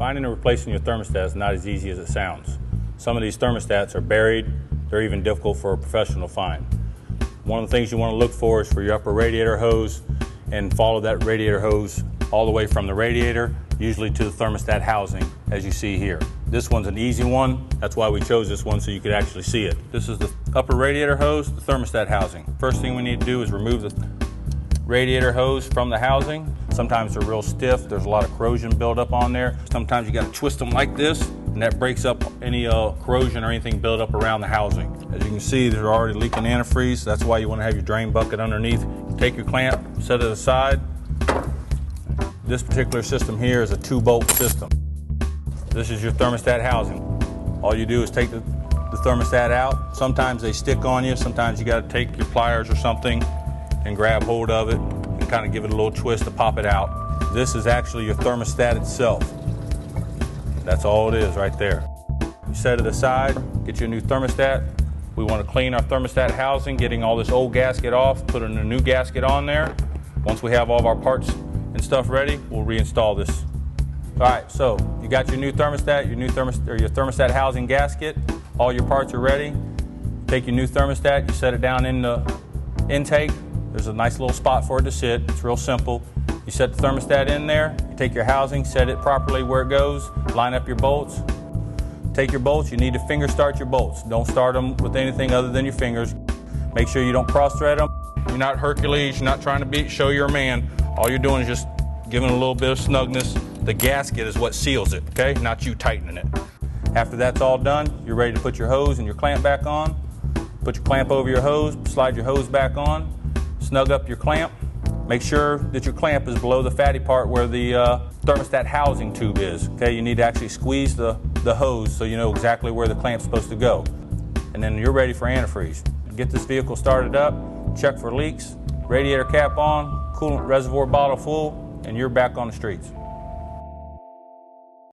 Finding and replacing your thermostat is not as easy as it sounds. Some of these thermostats are buried. They're even difficult for a professional to find. One of the things you want to look for is for your upper radiator hose, and follow that radiator hose all the way from the radiator, usually to the thermostat housing, as you see here. This one's an easy one. That's why we chose this one, so you could actually see it. This is the upper radiator hose, the thermostat housing. First thing we need to do is remove the radiator hose from the housing. Sometimes they're real stiff. There's a lot of corrosion buildup on there. Sometimes you got to twist them like this, and that breaks up any corrosion or anything built up around the housing. As you can see, they're already leaking antifreeze. That's why you want to have your drain bucket underneath. Take your clamp, set it aside. This particular system here is a 2-bolt system. This is your thermostat housing. All you do is take the thermostat out. Sometimes they stick on you. Sometimes you got to take your pliers or something and grab hold of it and kind of give it a little twist to pop it out. This is actually your thermostat itself. That's all it is right there. You set it aside, get your new thermostat. We want to clean our thermostat housing, getting all this old gasket off, put in a new gasket on there. Once we have all of our parts and stuff ready, we'll reinstall this. All right, so you got your new thermostat, your thermostat housing gasket. All your parts are ready. Take your new thermostat, you set it down in the intake. There's a nice little spot for it to sit. It's real simple. You set the thermostat in there, you take your housing, set it properly where it goes, line up your bolts. Take your bolts, you need to finger start your bolts. Don't start them with anything other than your fingers. Make sure you don't cross thread them. You're not Hercules, you're not trying to show you're a man. All you're doing is just giving it a little bit of snugness. The gasket is what seals it, okay? Not you tightening it. After that's all done, you're ready to put your hose and your clamp back on. Put your clamp over your hose, slide your hose back on. Snug up your clamp. Make sure that your clamp is below the fatty part where the thermostat housing tube is. Okay, you need to actually squeeze the hose so you know exactly where the clamp's supposed to go. And then you're ready for antifreeze. Get this vehicle started up, check for leaks, radiator cap on, coolant reservoir bottle full, and you're back on the streets.